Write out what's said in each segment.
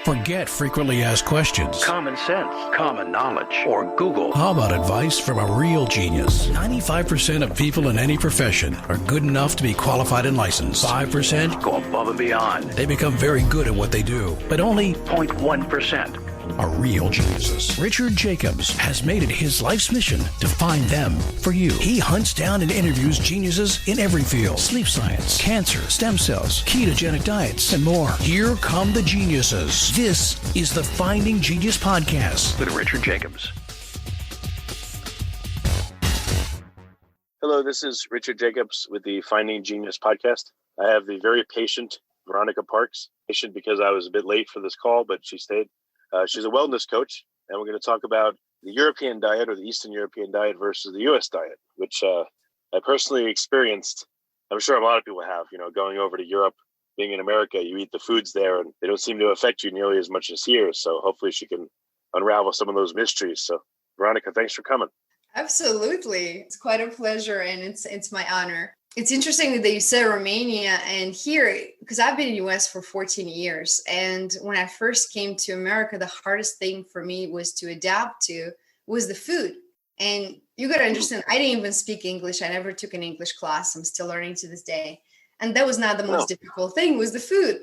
Forget frequently asked questions. Common sense, common knowledge, or Google. How about advice from a real genius? 95% of people in any profession are good enough to be qualified and licensed. 5% Go above and beyond. they become very good at what they do, but only 0.1%. are real geniuses. Richard Jacobs has made it his life's mission to find them for you. He hunts down and interviews geniuses in every field: sleep science, cancer, stem cells, ketogenic diets, and more. Here come the geniuses. This is the Finding Genius Podcast With Richard Jacobs. Hello, this is Richard Jacobs with the Finding Genius Podcast. I have the very patient Veronica Parks. Patient because I was a bit late for this call, but she stayed. She's a wellness coach, and we're going to talk about the European diet, or the Eastern European diet, versus the U.S. diet, which I personally experienced. I'm sure a lot of people have, going over to Europe, being in America, you eat the foods there, and they don't seem to affect you nearly as much as here. So hopefully she can unravel some of those mysteries. So Veronica, thanks for coming. Absolutely. It's quite a pleasure, and it's my honor. It's interesting that you said Romania and here, because I've been in the US for 14 years. And when I first came to America, the hardest thing for me was to adapt to was the food. And you got to understand, I didn't even speak English. I never took an English class. I'm still learning to this day. And that was not the most difficult thing, was the food.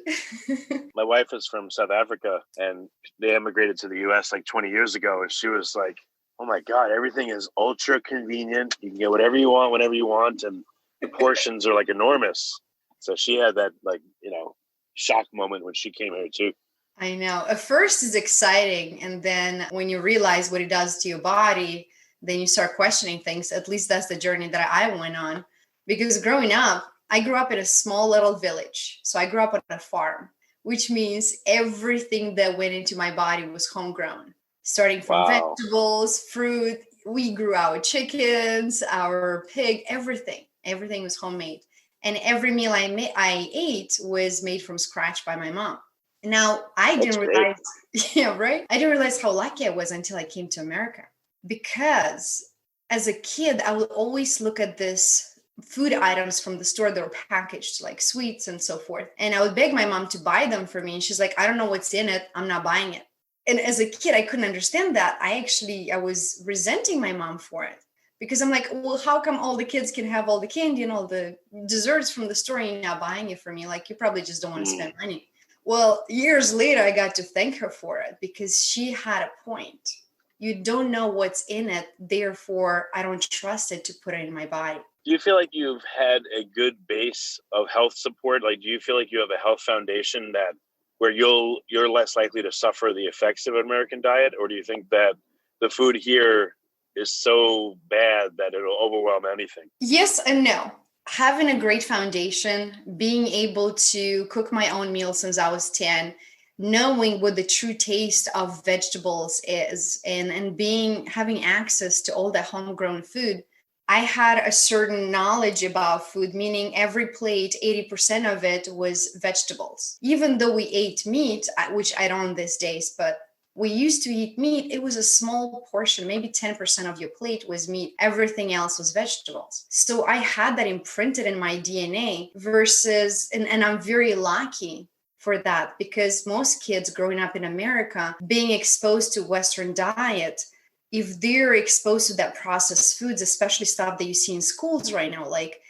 My wife is from South Africa, and they emigrated to the US like 20 years ago. And she was like, oh my God, everything is ultra convenient. You can get whatever you want, whenever you want. And the portions are like enormous. So she had that shock moment when she came here too. I know. At first it's exciting. And then when you realize what it does to your body, then you start questioning things. At least that's the journey that I went on. Because growing up, I grew up in a small little village. So I grew up on a farm, which means everything that went into my body was homegrown. Starting from vegetables, fruit, we grew our chickens, our pig, everything. Everything was homemade. And every meal I ate was made from scratch by my mom. Now, I didn't realize, I didn't realize how lucky I was until I came to America. Because as a kid, I would always look at this food items from the store that were packaged, like sweets and so forth. And I would beg my mom to buy them for me. And she's like, I don't know what's in it. I'm not buying it. And as a kid, I couldn't understand that. I was resenting my mom for it. Because I'm like, well, how come all the kids can have all the candy and all the desserts from the store and you're not buying it for me? Like, you probably just don't want to spend money. Well, years later, I got to thank her for it because she had a point. You don't know what's in it. Therefore, I don't trust it to put it in my body. Do you feel like you've had a good base of health support? Like, do you feel like you have a health foundation where you're less likely to suffer the effects of an American diet? Or do you think that the food here is so bad that it'll overwhelm anything? Yes and no. Having a great foundation, being able to cook my own meals since I was 10, knowing what the true taste of vegetables is, and having access to all that homegrown food, I had a certain knowledge about food, meaning every plate, 80% of it was vegetables. Even though we ate meat, which I don't these days, but we used to eat meat, it was a small portion, maybe 10% of your plate was meat. Everything else was vegetables. So I had that imprinted in my DNA versus, and I'm very lucky for that, because most kids growing up in America, being exposed to Western diet, if they're exposed to that processed foods, especially stuff that you see in schools right now, like,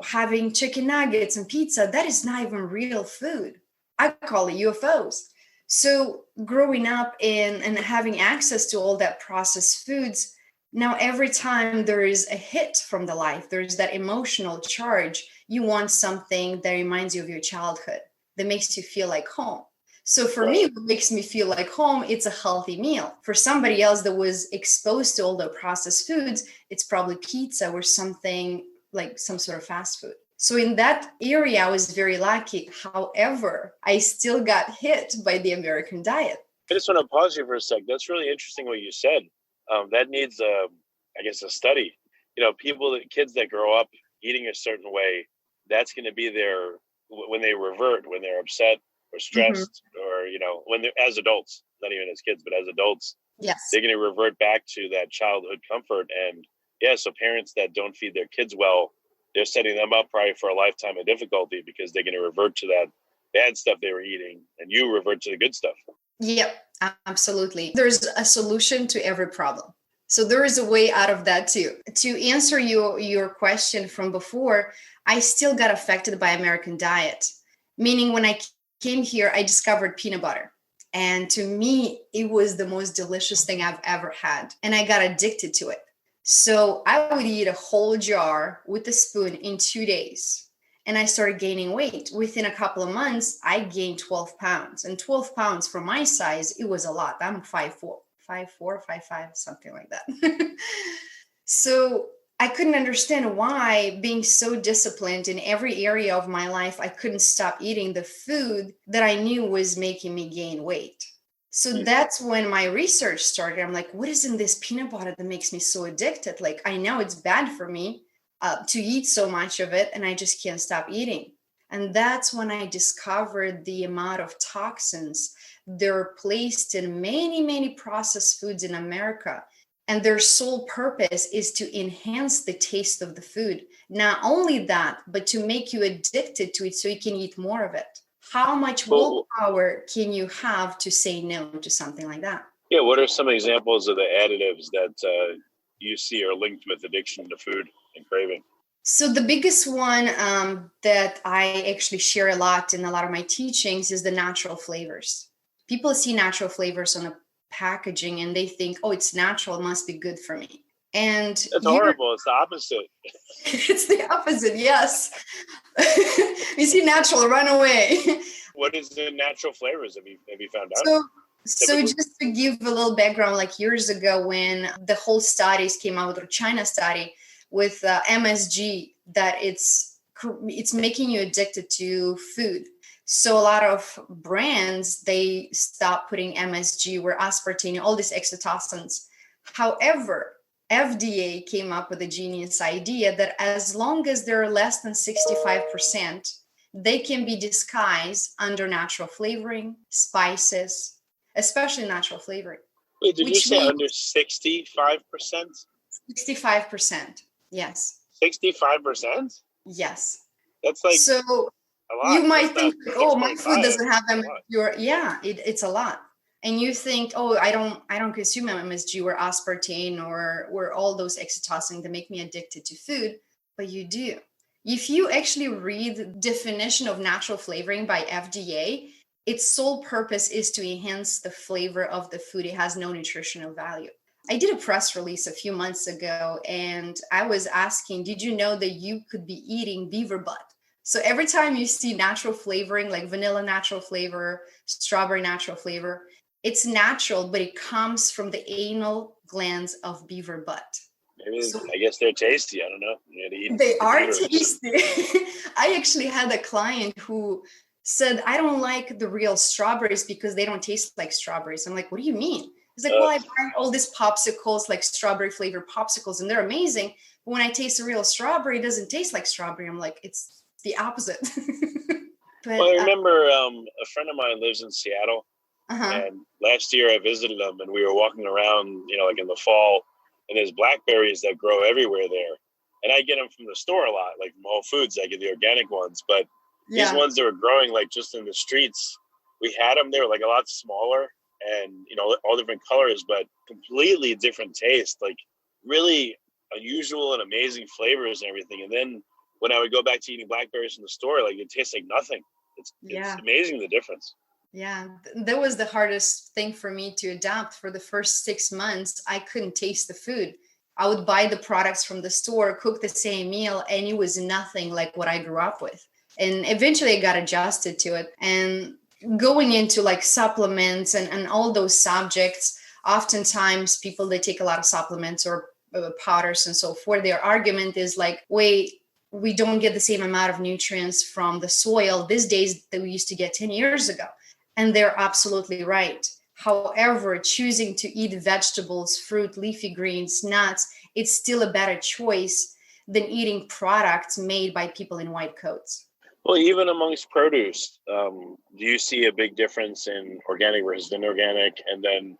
having chicken nuggets and pizza, that is not even real food. I call it UFOs. So growing up and having access to all that processed foods, now every time there is a hit from the life, there's that emotional charge, you want something that reminds you of your childhood, that makes you feel like home. So for me, what makes me feel like home, it's a healthy meal. For somebody else that was exposed to all the processed foods, it's probably pizza or something like some sort of fast food. So in that area, I was very lucky. However, I still got hit by the American diet. I just want to pause you for a sec. That's really interesting what you said. That needs, a study. Kids that grow up eating a certain way, that's going to be when they revert, when they're upset or stressed, or, when they're as adults, not even as kids, but as adults, yes, they're going to revert back to that childhood comfort. And so parents that don't feed their kids well, they're setting them up probably for a lifetime of difficulty because they're going to revert to bad stuff they were eating, and you revert to the good stuff. Yep, absolutely. There's a solution to every problem. So there is a way out of that too. To answer your question from before, I still got affected by American diet. Meaning when I came here, I discovered peanut butter. And to me, it was the most delicious thing I've ever had. And I got addicted to it. So I would eat a whole jar with a spoon in 2 days. And I started gaining weight. Within a couple of months, I gained 12 pounds. And 12 pounds for my size, it was a lot. I'm 5'4", 5'5", something like that. So I couldn't understand why, being so disciplined in every area of my life, I couldn't stop eating the food that I knew was making me gain weight. So that's when my research started. I'm like, what is in this peanut butter that makes me so addicted? Like, I know it's bad for me to eat so much of it, and I just can't stop eating. And that's when I discovered the amount of toxins that are placed in many, many processed foods in America. And their sole purpose is to enhance the taste of the food. Not only that, but to make you addicted to it so you can eat more of it. How much willpower can you have to say no to something like that? Yeah, what are some examples of the additives that you see are linked with addiction to food and craving? So the biggest one that I actually share a lot in a lot of my teachings is the natural flavors. People see natural flavors on the packaging and they think, oh, it's natural, it must be good for me. And it's horrible. It's the opposite. It's the opposite. Yes. You see natural, run away. What is the natural flavors? Have you found out? So just to give a little background, like years ago when the whole studies came out, or China study with MSG, that it's making you addicted to food. So a lot of brands, they stopped putting MSG, where aspartame, all these exotoxins. However, FDA came up with a genius idea that as long as they're less than 65%, they can be disguised under natural flavoring, spices, especially natural flavoring. Wait, did you say under 65%? 65%, yes. 65%? Yes. That's like so a lot. You might think, oh, my 6.5. food doesn't have MSG. Yeah, it's a lot. And you think, oh, I don't consume MSG or aspartame or all those exotoxins that make me addicted to food, but you do. If you actually read the definition of natural flavoring by FDA, its sole purpose is to enhance the flavor of the food. It has no nutritional value. I did a press release a few months ago, and I was asking, did you know that you could be eating beaver butt? So every time you see natural flavoring, like vanilla natural flavor, strawberry natural flavor, it's natural, but it comes from the anal glands of beaver butt. Maybe, I guess they're tasty. I don't know. They are tasty. I actually had a client who said, I don't like the real strawberries because they don't taste like strawberries. I'm like, what do you mean? He's like, well, I buy all these popsicles, like strawberry flavored popsicles, and they're amazing. But when I taste a real strawberry, it doesn't taste like strawberry. I'm like, it's the opposite. But, well, I remember a friend of mine lives in Seattle. And last year I visited him, and we were walking around, like in the fall, and there's blackberries that grow everywhere there. And I get them from the store a lot, like from Whole Foods. I get the organic ones, but these ones that were growing like just in the streets, we had them. They were like a lot smaller and, all different colors, but completely different taste, like really unusual and amazing flavors and everything. And then when I would go back to eating blackberries in the store, like it tastes like nothing. It's amazing, the difference. Yeah, that was the hardest thing for me to adapt. For the first 6 months, I couldn't taste the food. I would buy the products from the store, cook the same meal, and it was nothing like what I grew up with. And eventually I got adjusted to it. And going into like supplements and all those subjects, oftentimes people, they take a lot of supplements or powders and so forth. Their argument is like, wait, we don't get the same amount of nutrients from the soil these days that we used to get 10 years ago. And they're absolutely right. However, choosing to eat vegetables, fruit, leafy greens, nuts, it's still a better choice than eating products made by people in white coats. Well, even amongst produce, do you see a big difference in organic versus inorganic? And then,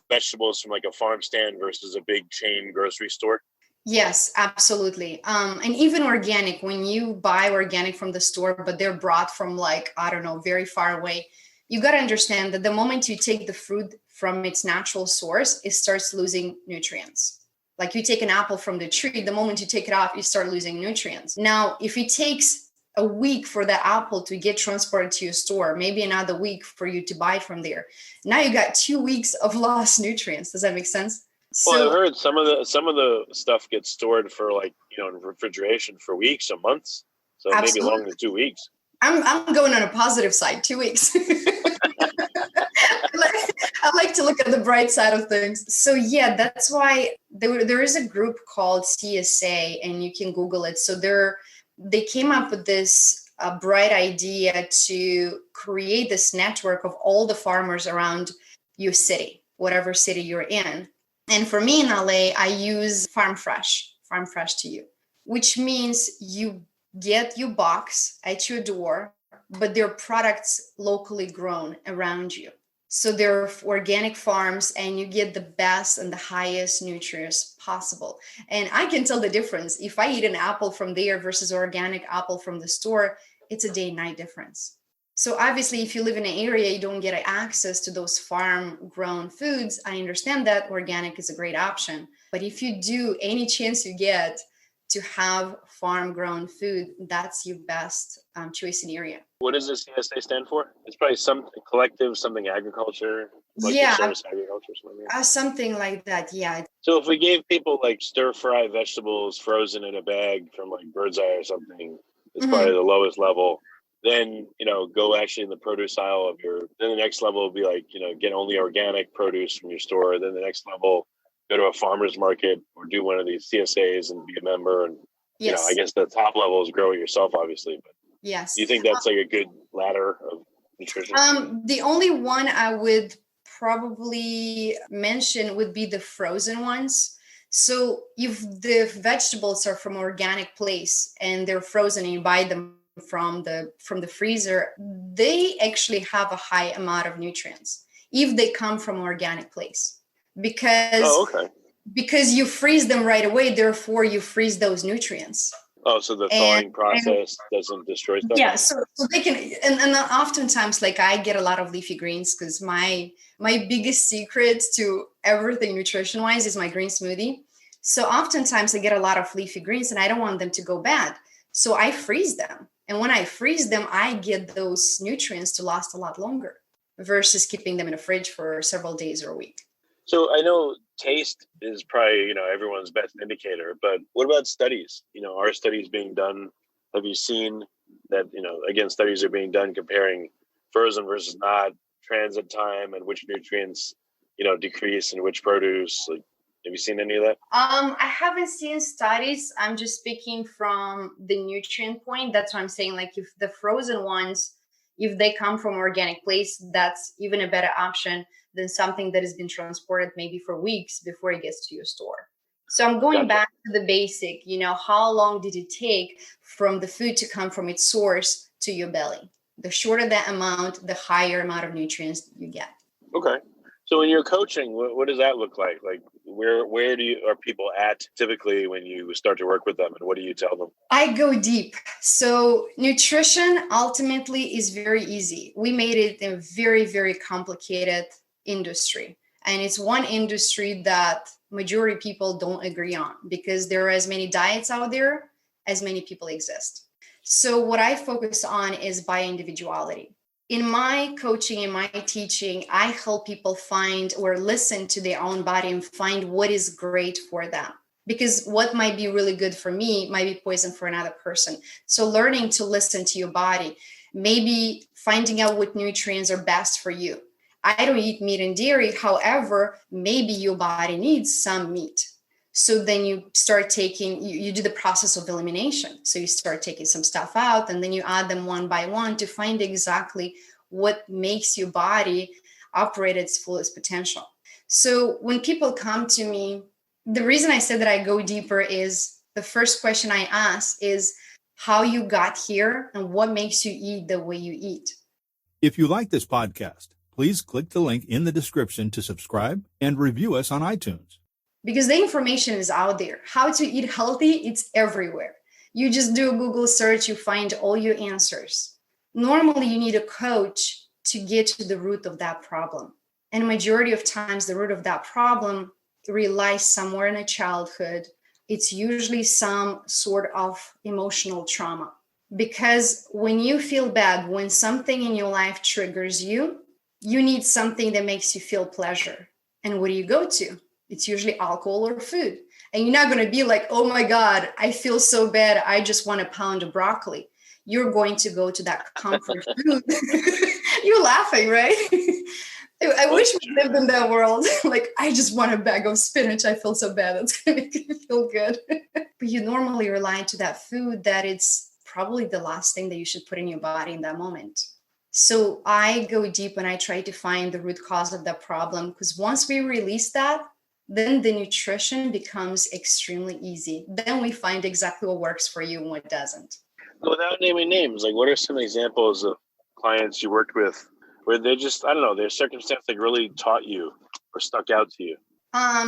vegetables from like a farm stand versus a big chain grocery store? Yes, absolutely. And even organic, when you buy organic from the store, but they're brought from like, I don't know, very far away, you got to understand that the moment you take the fruit from its natural source, it starts losing nutrients. Like you take an apple from the tree, the moment you take it off, you start losing nutrients. Now, if it takes a week for the apple to get transported to your store, maybe another week for you to buy from there, now you got 2 weeks of lost nutrients. Does that make sense? Well, I've heard some of the stuff gets stored for like, in refrigeration for weeks or months. So maybe Absolutely. longer than 2 weeks. I'm going on a positive side, 2 weeks. I like to look at the bright side of things. So yeah, that's why there is a group called CSA, and you can Google it. So they came up with this bright idea to create this network of all the farmers around your city, whatever city you're in. And for me in LA, I use Farm Fresh to You, which means you get your box at your door, but they're products locally grown around you. So they're organic farms, and you get the best and the highest nutrients possible. And I can tell the difference. If I eat an apple from there versus organic apple from the store, it's a day and night difference. So obviously, if you live in an area, you don't get access to those farm grown foods. I understand that organic is a great option. But if you do, any chance you get to have farm grown food, that's your best choice in area. What does the CSA stand for? It's probably some collective, something agriculture, like service agriculture, something like that. Yeah. So if we gave people like stir fry vegetables frozen in a bag from like Bird's Eye or something, it's probably the lowest level. Then, go actually in the produce aisle then the next level will be like, get only organic produce from your store. Then the next level, go to a farmer's market or do one of these CSAs and be a member. And, yes. I guess the top level is grow it yourself, obviously. But yes. Do you think that's like a good ladder of nutrition? The only one I would probably mention would be the frozen ones. So if the vegetables are from organic place and they're frozen and you buy them from the freezer, they actually have a high amount of nutrients if they come from organic place, because you freeze them right away, therefore you freeze those nutrients. Oh, so the thawing process doesn't destroy stuff? Yeah, so they can, and oftentimes, like, I get a lot of leafy greens because my biggest secret to everything nutrition-wise is my green smoothie. So oftentimes I get a lot of leafy greens and I don't want them to go bad. So I freeze them. And when I freeze them, I get those nutrients to last a lot longer versus keeping them in a fridge for several days or a week. So I know taste is probably, everyone's best indicator, but what about studies? Are studies being done? Have you seen that, again, studies are being done comparing frozen versus not, transit time, and which nutrients, decrease in which produce? Like, have you seen any of that? I haven't seen studies. I'm just speaking from the nutrient point. That's what I'm saying. Like, if the frozen ones, if they come from organic place, that's even a better option than something that has been transported maybe for weeks before it gets to your store. So I'm going back to the basic, how long did it take from the food to come from its source to your belly? The shorter that amount, the higher amount of nutrients you get. Okay. So when you're coaching, what does that look like? Like, where are people at typically when you start to work with them, and what do you tell them? I go deep. So nutrition ultimately is very easy. We made it a very, very complicated industry. And it's one industry that majority of people don't agree on because there are as many diets out there as many people exist. So what I focus on is by individuality. In my coaching, in my teaching, I help people find or listen to their own body and find what is great for them. Because what might be really good for me might be poison for another person. So learning to listen to your body, maybe finding out what nutrients are best for you. I don't eat meat and dairy. However, maybe your body needs some meat. So then you start taking, you do the process of elimination. So you start taking some stuff out and then you add them one by one to find exactly what makes your body operate at its fullest potential. So when people come to me, the reason I said that I go deeper is the first question I ask is how you got here and what makes you eat the way you eat. If you like this podcast, please click the link in the description to subscribe and review us on iTunes. because the information is out there. How to eat healthy, it's everywhere. You just do a Google search, you find all your answers. Normally, you need a coach to get to the root of that problem. And majority of times, the root of that problem relies somewhere in a childhood. It's usually some sort of emotional trauma. Because when you feel bad, when something in your life triggers you, you need something that makes you feel pleasure. And what do you go to? It's usually alcohol or food. And you're not going to be like, oh my God, I feel so bad, I just want a pound of broccoli. You're going to go to that comfort food. You're laughing, right? I wish we lived in that world. Like, I just want a bag of spinach. I feel so bad. It's going to make me feel good. But you normally rely to that food that it's probably the last thing that you should put in your body in that moment. So I go deep and I try to find the root cause of that problem, because once we release that, then the nutrition becomes extremely easy. Then we find exactly what works for you and what doesn't. Without naming names, like what are some examples of clients you worked with where they just, I don't know, their circumstance like really taught you or stuck out to you?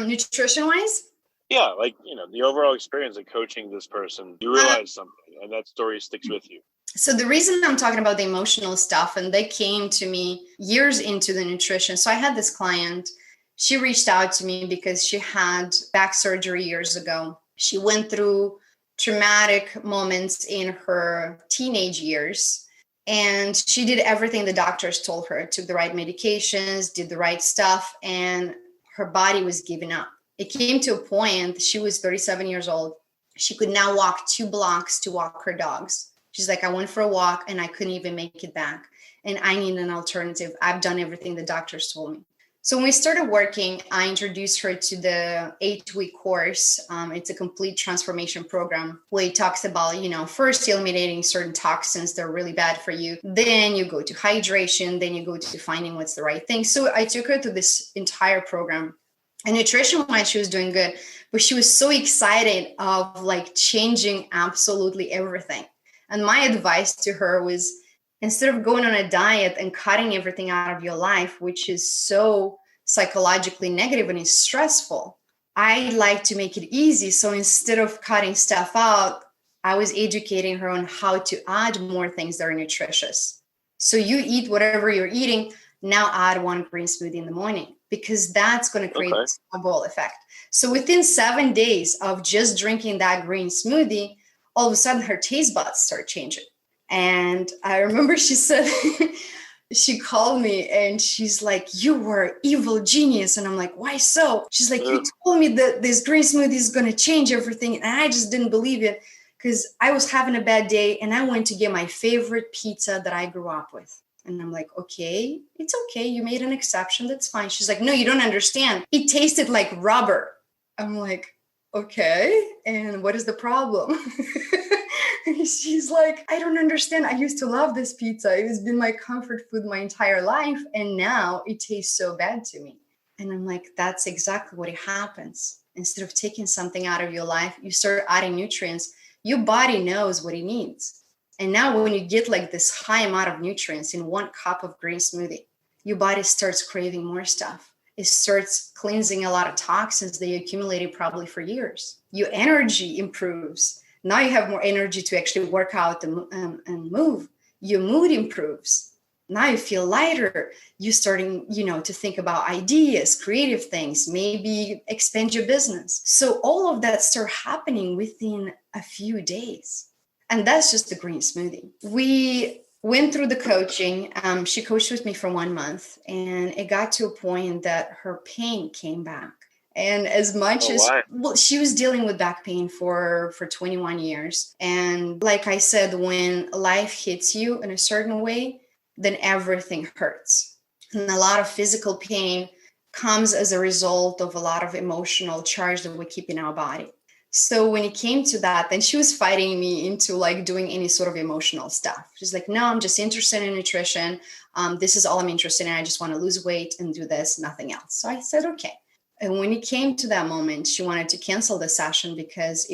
Nutrition wise? Yeah, like, the overall experience of coaching this person, you realize something and that story sticks with you. So the reason I'm talking about the emotional stuff, and they came to me years into the nutrition. So I had this client, she reached out to me because she had back surgery years ago. She went through traumatic moments in her teenage years, and she did everything the doctors told her, took the right medications, did the right stuff, and her body was giving up. It came to a point, she was 37 years old. She could now walk 2 blocks to walk her dogs. She's like, I went for a walk and I couldn't even make it back. And I need an alternative. I've done everything the doctors told me. So when we started working, I introduced her to the 8-week course. It's a complete transformation program where it talks about, first eliminating certain toxins that are really bad for you. Then you go to hydration. Then you go to finding what's the right thing. So I took her through this entire program. And nutrition-wise, she was doing good. But she was so excited of like changing absolutely everything. And my advice to her was, instead of going on a diet and cutting everything out of your life, which is so psychologically negative and is stressful, I like to make it easy. So instead of cutting stuff out, I was educating her on how to add more things that are nutritious. So you eat whatever you're eating, now add 1 green smoothie in the morning, because that's going to create a snowball effect. So within 7 days of just drinking that green smoothie, all of a sudden her taste buds start changing. And I remember she said, she called me and she's like, you were evil genius. And I'm like, why so? She's like, you told me that this green smoothie is going to change everything. And I just didn't believe it, because I was having a bad day and I went to get my favorite pizza that I grew up with. And I'm like, okay, it's okay. You made an exception. That's fine. She's like, no, you don't understand. It tasted like rubber. I'm like, okay. And what is the problem? She's like, I don't understand. I used to love this pizza. It has been my comfort food my entire life. And now it tastes so bad to me. And I'm like, that's exactly what happens. Instead of taking something out of your life, you start adding nutrients. Your body knows what it needs. And now when you get like this high amount of nutrients in 1 cup of green smoothie, your body starts craving more stuff. It starts cleansing a lot of toxins that you accumulated probably for years. Your energy improves. Now you have more energy to actually work out and move. Your mood improves. Now you feel lighter. You're starting, to think about ideas, creative things, maybe expand your business. So all of that start happening within a few days. And that's just the green smoothie. We went through the coaching. She coached with me for 1 month, and it got to a point that her pain came back. And as much she was dealing with back pain for 21 years. And like I said, when life hits you in a certain way, then everything hurts. And a lot of physical pain comes as a result of a lot of emotional charge that we keep in our body. So when it came to that, then she was fighting me into like doing any sort of emotional stuff. She's like, no, I'm just interested in nutrition. This is all I'm interested in. I just want to lose weight and do this, nothing else. So I said, okay. And when it came to that moment, she wanted to cancel the session because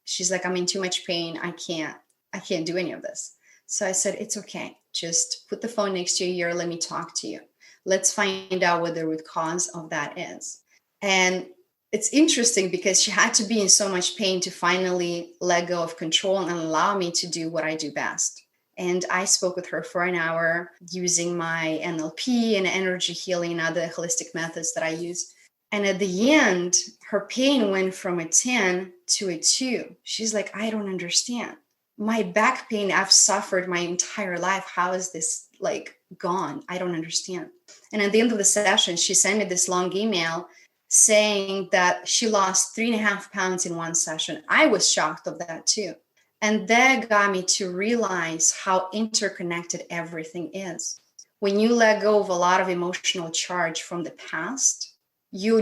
she's like, I'm in too much pain. I can't do any of this. So I said, it's okay. Just put the phone next to your ear. Let me talk to you. Let's find out what the root cause of that is. And it's interesting because she had to be in so much pain to finally let go of control and allow me to do what I do best. And I spoke with her for an hour using my NLP and energy healing and other holistic methods that I use. And at the end, her pain went from a 10 to a 2. She's like, I don't understand. My back pain, I've suffered my entire life. How is this like gone? I don't understand. And at the end of the session, she sent me this long email saying that she lost 3.5 pounds in one session. I was shocked of that too. And that got me to realize how interconnected everything is. When you let go of a lot of emotional charge from the past, your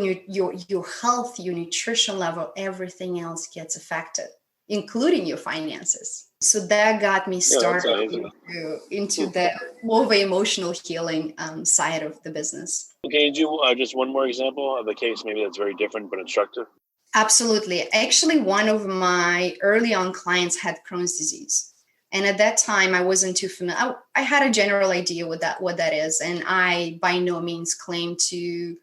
health, your nutrition level, everything else gets affected, including your finances. So that got me started into the more of an emotional healing side of the business. Okay, do just one more example of a case maybe that's very different but instructive? Absolutely. Actually, one of my early on clients had Crohn's disease. And at that time, I wasn't too familiar. I had a general idea what that is. And I by no means claim to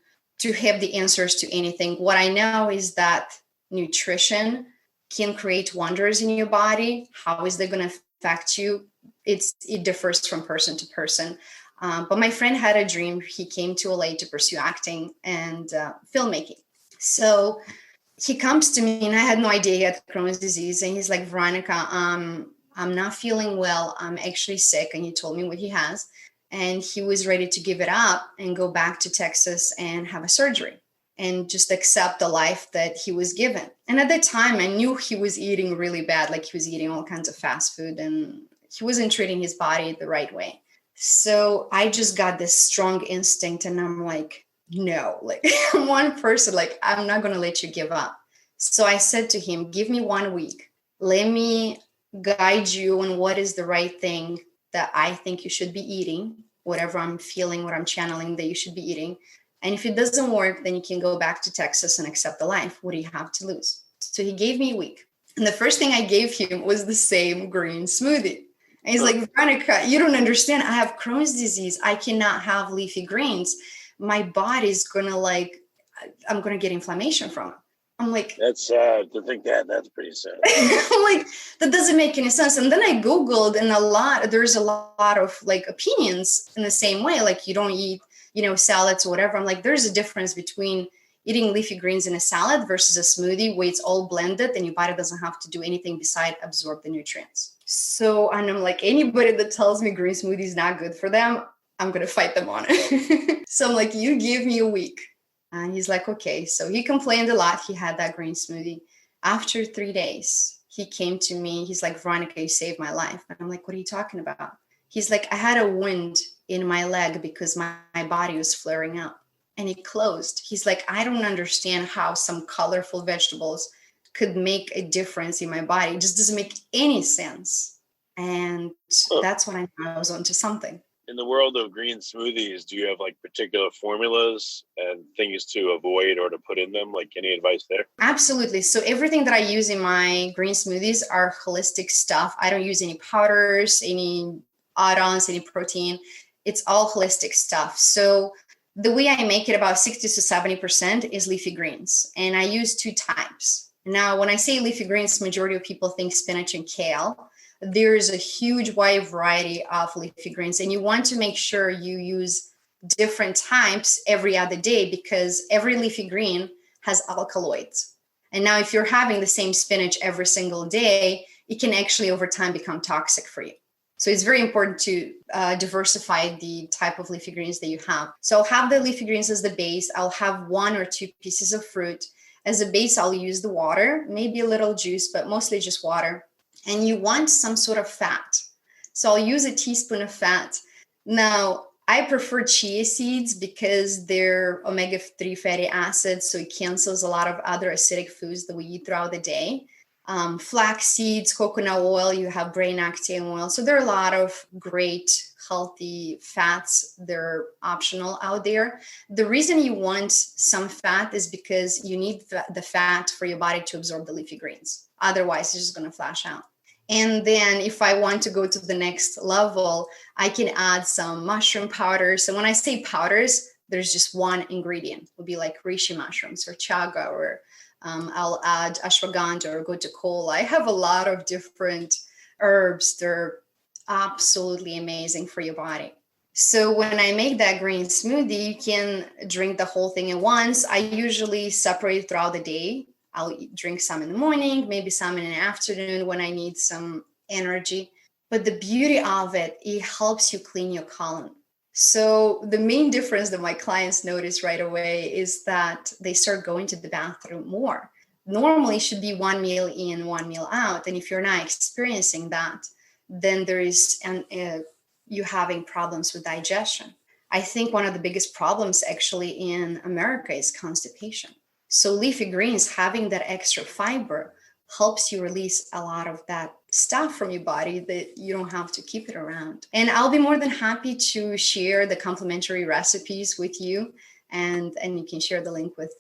have the answers to anything. What I know is that nutrition can create wonders in your body. How is that going to affect you? It differs from person to person. But my friend had a dream. He came to LA to pursue acting and filmmaking. So he comes to me and I had no idea he had Crohn's disease. And he's like, Veronica, I'm not feeling well. I'm actually sick. And he told me what he has. And he was ready to give it up and go back to Texas and have a surgery and just accept the life that he was given. And at that time, I knew he was eating really bad. Like he was eating all kinds of fast food and he wasn't treating his body the right way. So I just got this strong instinct and I'm like, no, like I'm one person, like I'm not going to let you give up. So I said to him, give me 1 week. Let me guide you on what is the right thing that I think you should be eating, whatever I'm feeling, what I'm channeling that you should be eating. And if it doesn't work, then you can go back to Texas and accept the life. What do you have to lose? So he gave me a week. And the first thing I gave him was the same green smoothie. And he's like, Veronica, you don't understand. I have Crohn's disease. I cannot have leafy greens. My body's going to I'm going to get inflammation from it. I'm like, that's sad to think that. That's pretty sad. I'm like, that doesn't make any sense. And then I Googled and there's a lot of like opinions in the same way. Like you don't eat, salads or whatever. I'm like, there's a difference between eating leafy greens in a salad versus a smoothie where it's all blended and your body doesn't have to do anything besides absorb the nutrients. So, and I'm like, anybody that tells me green smoothie is not good for them, I'm going to fight them on it. So I'm like, you give me a week. And he's like, okay. So he complained a lot. He had that green smoothie. After 3 days, he came to me. He's like, Veronica, you saved my life. And I'm like, what are you talking about? He's like, I had a wound in my leg because my body was flaring up and it closed. He's like, I don't understand how some colorful vegetables could make a difference in my body. It just doesn't make any sense. And that's when I knew I was onto something. In the world of green smoothies, do you have like particular formulas and things to avoid or to put in them? Like any advice there? Absolutely. So everything that I use in my green smoothies are holistic stuff. I don't use any powders, any add-ons, any protein. It's all holistic stuff. So the way I make it, about 60 to 70% is leafy greens. And I use 2 types. Now, when I say leafy greens, majority of people think spinach and kale. There's a huge wide variety of leafy greens, and you want to make sure you use different types every other day because every leafy green has alkaloids. And now if you're having the same spinach every single day, it can actually over time become toxic for you. So it's very important to diversify the type of leafy greens that you have. So I'll have the leafy greens as the base. I'll have 1 or 2 pieces of fruit. As a base, I'll use the water, maybe a little juice, but mostly just water. And you want some sort of fat. So I'll use a teaspoon of fat. Now, I prefer chia seeds because they're omega-3 fatty acids, so it cancels a lot of other acidic foods that we eat throughout the day. Flax seeds, coconut oil, you have brain octane oil. So there are a lot of great, healthy fats. They're optional out there. The reason you want some fat is because you need the fat for your body to absorb the leafy greens. Otherwise, it's just going to flash out. And then if I want to go to the next level, I can add some mushroom powders. And when I say powders, there's just one ingredient. It would be like reishi mushrooms or chaga, or I'll add ashwagandha or gotu kola. I have a lot of different herbs. They're absolutely amazing for your body. So when I make that green smoothie, you can drink the whole thing at once. I usually separate throughout the day. I'll drink some in the morning, maybe some in the afternoon when I need some energy. But the beauty of it, it helps you clean your colon. So the main difference that my clients notice right away is that they start going to the bathroom more. Normally it should be one meal in, one meal out. And if you're not experiencing that, then there is you having problems with digestion. I think one of the biggest problems actually in America is constipation. So leafy greens, having that extra fiber, helps you release a lot of that stuff from your body that you don't have to keep it around. And I'll be more than happy to share the complimentary recipes with you, and you can share the link with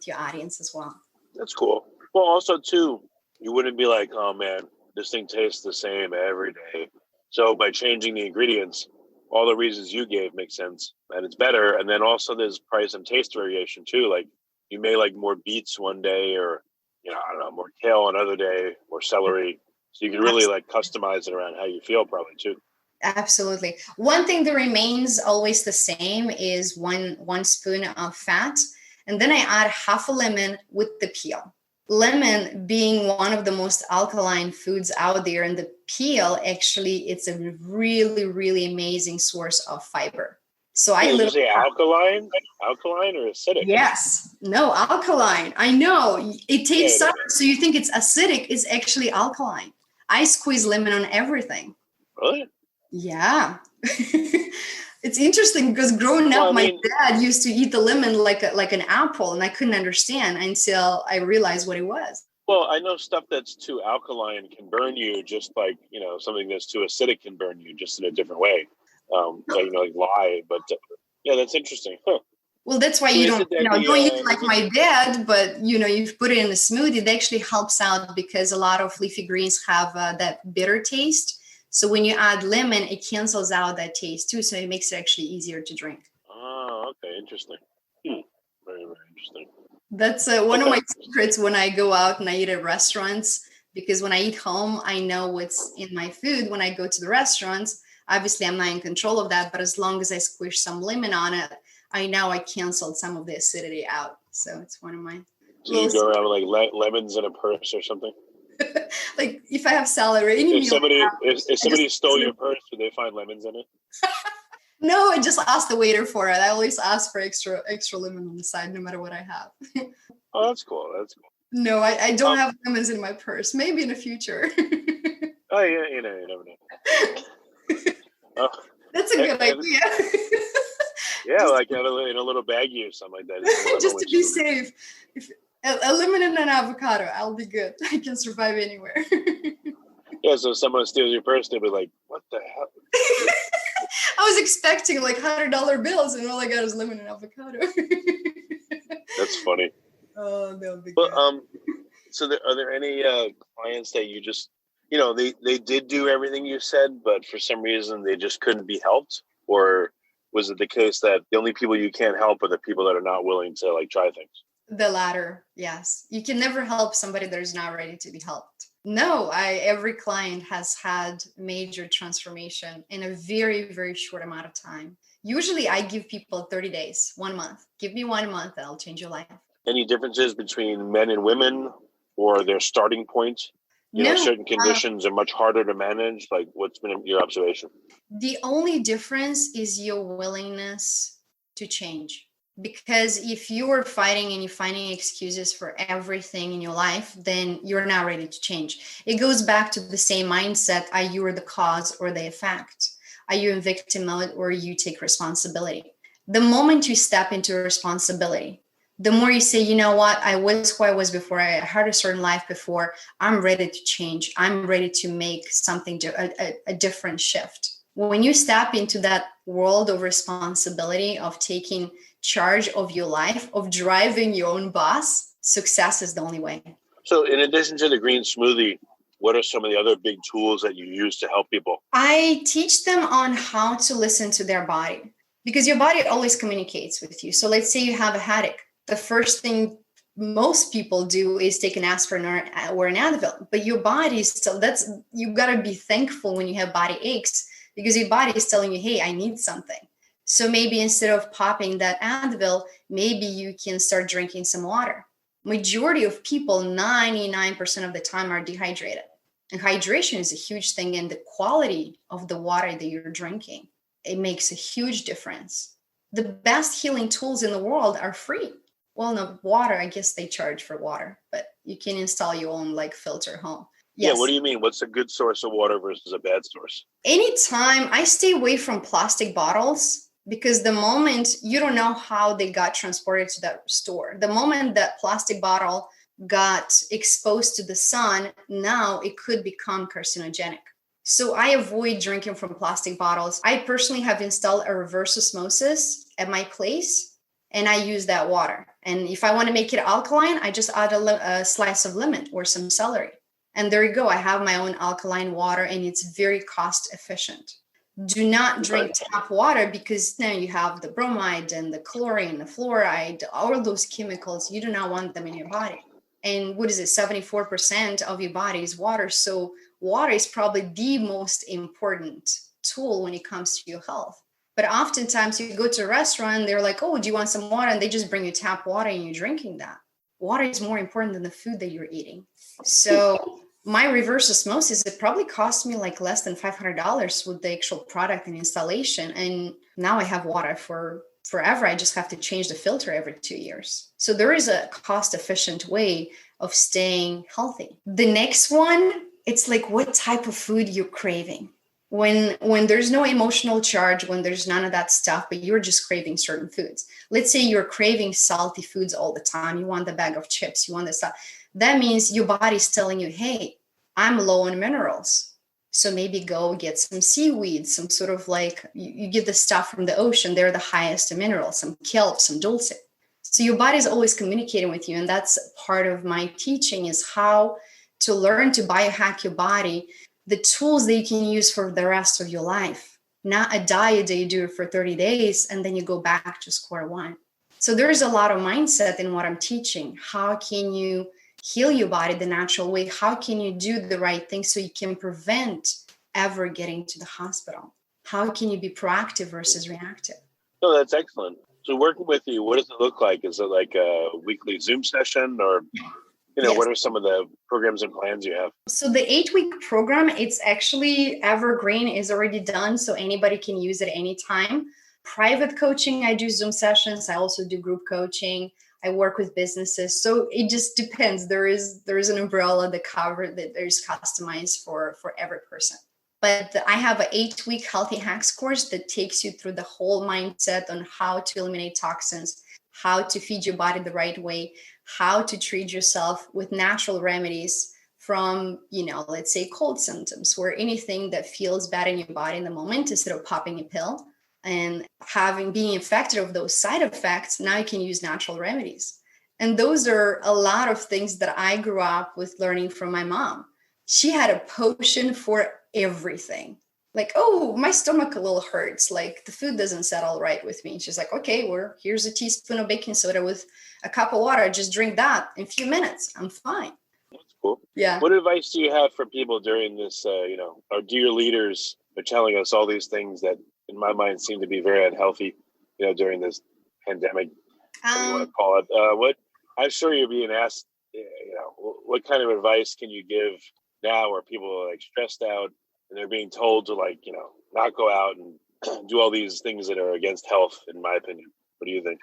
your audience as well. That's cool. Well, also too, you wouldn't be like, oh man, this thing tastes the same every day. So by changing the ingredients, all the reasons you gave make sense, and it's better. And then also there's price and taste variation too. Like you may like more beets one day, or I don't know, more kale another day, more celery. So you can really like customize it around how you feel probably too. Absolutely. One thing that remains always the same is one spoon of fat. And then I add half a lemon with the peel. Lemon being one of the most alkaline foods out there, and the peel, actually, it's a really, really amazing source of fiber. So Did you say alkaline or acidic? Yes. No, alkaline. I know. It tastes sour, so you think it's acidic. It's actually alkaline. I squeeze lemon on everything. Really? Yeah. It's interesting because growing up, my dad used to eat the lemon like an apple, and I couldn't understand until I realized what it was. Well, I know stuff that's too alkaline can burn you, just like, something that's too acidic can burn you, just in a different way. Like lye, but yeah, that's interesting. Huh. Well, that's why you don't eat it like my dad, but you put it in a smoothie. It actually helps out because a lot of leafy greens have that bitter taste. So when you add lemon, it cancels out that taste too. So it makes it actually easier to drink. Oh, okay. Interesting. Very, very interesting. That's one of my secrets when I go out and I eat at restaurants, because when I eat home, I know what's in my food. When I go to the restaurants, obviously I'm not in control of that, but as long as I squish some lemon on it, I know I canceled some of the acidity out. So it's one of my... So you go around with like lemons in a purse or something? Like if I have celery, if somebody stole your purse, would they find lemons in it? No, I just ask the waiter for it. I always ask for extra lemon on the side, no matter what I have. Oh, that's cool. That's cool. No, I don't have lemons in my purse. Maybe in the future. Oh yeah, you never know. That's a good idea. Yeah, like in a little baggie or something like that. Just to be safe. A lemon and an avocado, I'll be good. I can survive anywhere. Yeah, so if someone steals your purse, they'll be like, what the hell? I was expecting like $100 bills, and all I got is lemon and avocado. That's funny. Oh, that would be good. So are there any clients that you just, they did do everything you said, but for some reason they just couldn't be helped? Or was it the case that the only people you can't help are the people that are not willing to like try things? The latter, yes. You can never help somebody that is not ready to be helped. No, every client has had major transformation in a very, very short amount of time. Usually I give people 30 days, 1 month. Give me 1 month and I'll change your life. Any differences between men and women or their starting point? Certain conditions are much harder to manage. Like, what's been your observation? The only difference is your willingness to change. Because if you're fighting and you're finding excuses for everything in your life, then you're not ready to change. It goes back to the same mindset. Are you the cause or the effect? Are you in victim mode or you take responsibility? The moment you step into responsibility, the more you say, you know what, I was who I was before. I had a certain life before. I'm ready to change. I'm ready to make something, a different shift. When you step into that world of responsibility, of taking charge of your life, of driving your own bus, success is the only way. So in addition to the green smoothie, what are some of the other big tools that you use to help people? I teach them on how to listen to their body. because your body always communicates with you. So let's say you have a headache. The first thing most people do is take an aspirin or an Advil, but your body still, you got to be thankful when you have body aches, because your body is telling you, hey, I need something. So maybe instead of popping that Advil, maybe you can start drinking some water. Majority of people, 99% of the time, are dehydrated. And hydration is a huge thing, and the quality of the water that you're drinking, it makes a huge difference. The best healing tools in the world are free. Well, no, water, I guess they charge for water, but you can install your own like filter home. Yes. Yeah, what do you mean? What's a good source of water versus a bad source? Anytime, I stay away from plastic bottles, because the moment, you don't know how they got transported to that store. The moment that plastic bottle got exposed to the sun, now it could become carcinogenic. So I avoid drinking from plastic bottles. I personally have installed a reverse osmosis at my place, and I use that water. And if I want to make it alkaline, I just add a slice of lemon or some celery. And there you go. I have my own alkaline water, and it's very cost efficient. Do not drink tap water, because now you have the bromide and the chlorine, the fluoride, all those chemicals. You do not want them in your body. And what is it? 74% of your body is water. So water is probably the most important tool when it comes to your health. But oftentimes you go to a restaurant, they're like, oh, do you want some water? And they just bring you tap water and you're drinking that. Water is more important than the food that you're eating. So my reverse osmosis, it probably cost me like less than $500 with the actual product and installation. And now I have water for forever. I just have to change the filter every 2 years. So there is a cost efficient way of staying healthy. The next one, it's like what type of food you're craving. When there's no emotional charge, when there's none of that stuff, but you're just craving certain foods. Let's say you're craving salty foods all the time. You want the bag of chips, you want this stuff. That means your body's telling you, hey, I'm low on minerals. So maybe go get some seaweed, some sort of like, you get the stuff from the ocean. They're the highest in minerals, some kelp, some dulce. So your body's always communicating with you. And that's part of my teaching, is how to learn to biohack your body, the tools that you can use for the rest of your life, not a diet that you do for 30 days and then you go back to square one. So there's a lot of mindset in what I'm teaching. How can you heal your body the natural way? How can you do the right thing so you can prevent ever getting to the hospital? How can you be proactive versus reactive? Oh, that's excellent. So working with you, what does it look like? Is it like a weekly Zoom session, or Yes. What are some of the programs and plans you have? So the 8-week program, it's actually evergreen, is already done. So anybody can use it anytime. Private coaching, I do Zoom sessions. I also do group coaching. I work with businesses. So it just depends. There is an umbrella that covers that there's customized for every person. But I have an 8-week healthy hacks course that takes you through the whole mindset on how to eliminate toxins, how to feed your body the right way, how to treat yourself with natural remedies from, let's say cold symptoms, or anything that feels bad in your body in the moment, instead of popping a pill and being affected of those side effects. Now you can use natural remedies. And those are a lot of things that I grew up with learning from my mom. She had a potion for everything. Like, oh, my stomach a little hurts. Like the food doesn't settle right with me. She's like, okay, here's a teaspoon of baking soda with a cup of water. Just drink that in a few minutes. I'm fine. That's cool. Yeah. What advice do you have for people during this, our dear leaders are telling us all these things that in my mind seem to be very unhealthy, during this pandemic, what you want to call it. What I'm sure you're being asked, what kind of advice can you give now where people are like stressed out and they're being told to not go out and do all these things that are against health, in my opinion? What do you think?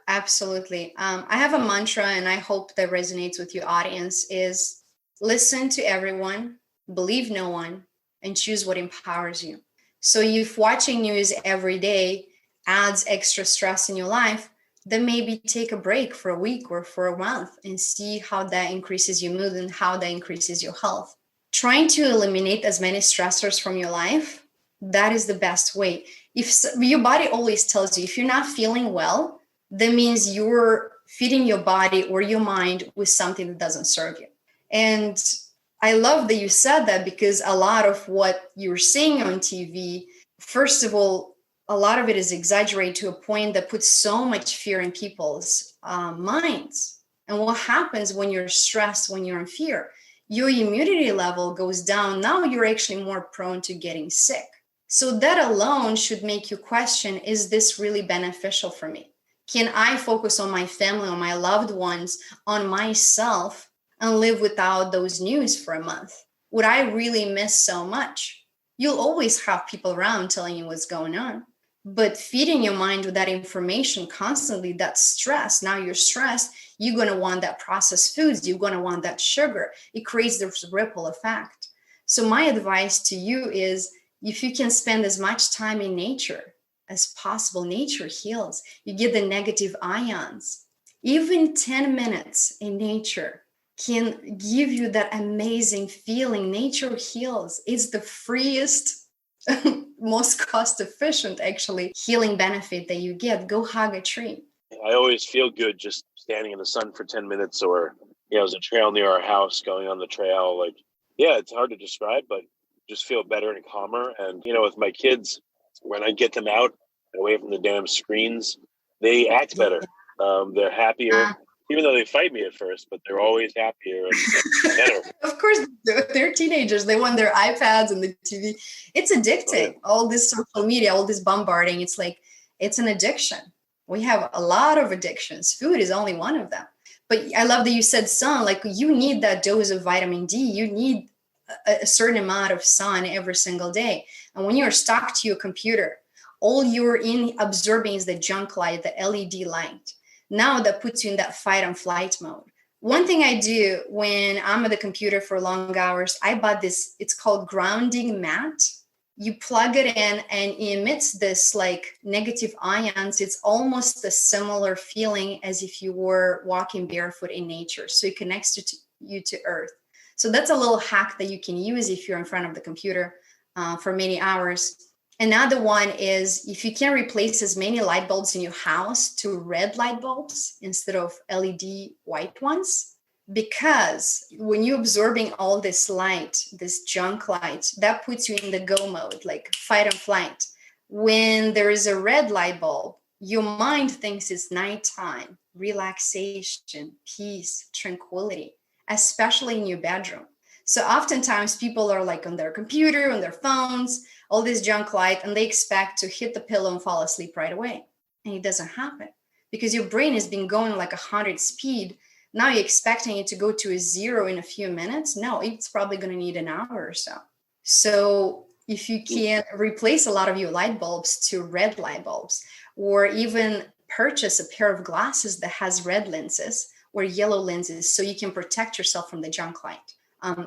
Absolutely. I have a mantra, and I hope that resonates with your audience, is listen to everyone, believe no one, and choose what empowers you. So if watching news every day adds extra stress in your life, then maybe take a break for a week or for a month and see how that increases your mood and how that increases your health. Trying to eliminate as many stressors from your life, that is the best way. If your body always tells you, if you're not feeling well, that means you're feeding your body or your mind with something that doesn't serve you. And I love that you said that, because a lot of what you're seeing on TV, first of all, a lot of it is exaggerated to a point that puts so much fear in people's minds. And what happens when you're stressed, when you're in fear? Your immunity level goes down. Now you're actually more prone to getting sick. So that alone should make you question, is this really beneficial for me? Can I focus on my family, on my loved ones, on myself, and live without those news for a month? Would I really miss so much? You'll always have people around telling you what's going on. But feeding your mind with that information constantly, that stress, now you're stressed, you're going to want that processed foods, you're going to want that sugar. It creates this ripple effect. So my advice to you is, if you can spend as much time in nature as possible, nature heals. You get the negative ions. Even 10 minutes in nature can give you that amazing feeling. Nature heals. It's the freest, most cost efficient, actually, healing benefit that you get. Go hug a tree. I always feel good just standing in the sun for 10 minutes, or, there's a trail near our house, going on the trail. It's hard to describe, but just feel better and calmer. And, with my kids, when I get them out and away from the damn screens, they act better. They're happier, even though they fight me at first, but they're always happier and better. Of course, they're teenagers. They want their iPads and the TV. It's addicting. All this social media, all this bombarding. It's like, it's an addiction. We have a lot of addictions. Food is only one of them. But I love that you said sun. Like, you need that dose of vitamin D. You need a certain amount of sun every single day. And when you're stuck to your computer, all you're absorbing is the junk light, the LED light. Now that puts you in that fight and flight mode. One thing I do when I'm at the computer for long hours, I bought this, it's called grounding mat. You plug it in and it emits this negative ions. It's almost a similar feeling as if you were walking barefoot in nature. So it connects you to earth. So that's a little hack that you can use if you're in front of the computer for many hours. Another one is, if you can replace as many light bulbs in your house to red light bulbs instead of LED white ones, because when you're absorbing all this light, this junk light, that puts you in the go mode, like fight and flight. When there is a red light bulb, your mind thinks it's nighttime, relaxation, peace, tranquility, especially in your bedroom. So oftentimes people are on their computer, on their phones, all this junk light, and they expect to hit the pillow and fall asleep right away. And it doesn't happen because your brain has been going 100 speed. Now you're expecting it to go to a 0 in a few minutes. No, it's probably going to need an hour or so. So if you can replace a lot of your light bulbs to red light bulbs, or even purchase a pair of glasses that has red lenses or yellow lenses, so you can protect yourself from the junk light.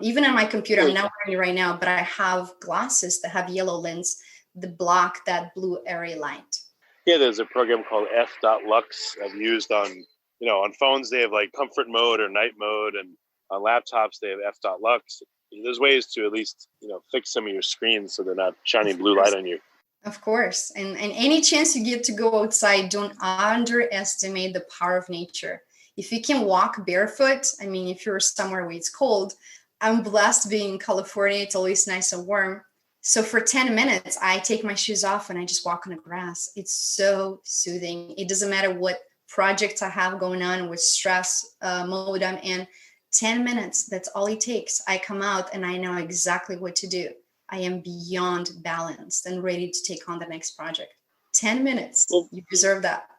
Even on my computer, I'm not wearing it right now, but I have glasses that have yellow lens that block that blue airy light. Yeah, there's a program called f.lux I've used on, on phones. They have comfort mode or night mode, and on laptops they have f.lux. There's ways to at least, fix some of your screens so they're not shining blue light on you. Of course. And any chance you get to go outside, don't underestimate the power of nature. If you can walk barefoot, if you're somewhere where it's cold, I'm blessed being in California. It's always nice and warm. So for 10 minutes, I take my shoes off and I just walk on the grass. It's so soothing. It doesn't matter what projects I have going on, with stress mode I'm in. 10 minutes, that's all it takes. I come out and I know exactly what to do. I am beyond balanced and ready to take on the next project. 10 minutes, you deserve that.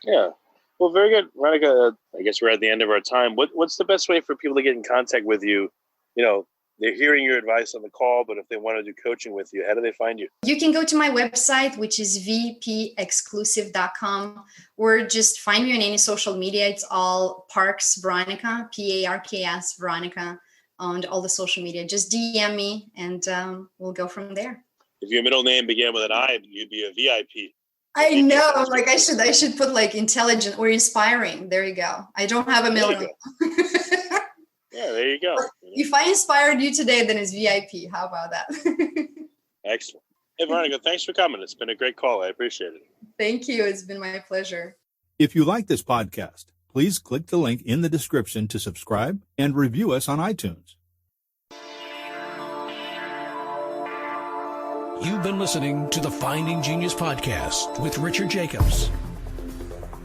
Yeah. Well, very good. Veronica, I guess we're at the end of our time. What's the best way for people to get in contact with you? They're hearing your advice on the call, but if they want to do coaching with you, how do they find you? You can go to my website, which is vpexclusive.com, or just find me on any social media. It's all Parks Veronica, Parks Veronica, on all the social media. Just DM me and we'll go from there. If your middle name began with an I, you'd be a VIP. I know, I should put intelligent or inspiring. There you go. I don't have a middle name. Yeah, there you go. If I inspired you today, then it's VIP. How about that? Excellent. Hey, Veronica, thanks for coming. It's been a great call. I appreciate it. Thank you. It's been my pleasure. If you like this podcast, please click the link in the description to subscribe and review us on iTunes. You've been listening to the Finding Genius podcast with Richard Jacobs.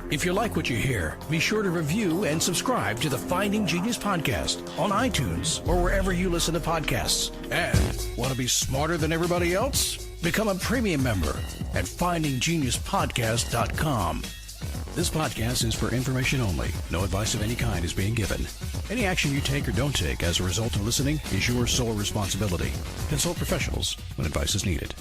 If you like what you hear, be sure to review and subscribe to the Finding Genius podcast on iTunes or wherever you listen to podcasts. And want to be smarter than everybody else? Become a premium member at findinggeniuspodcast.com. This podcast is for information only. No advice of any kind is being given. Any action you take or don't take as a result of listening is your sole responsibility. Consult professionals when advice is needed.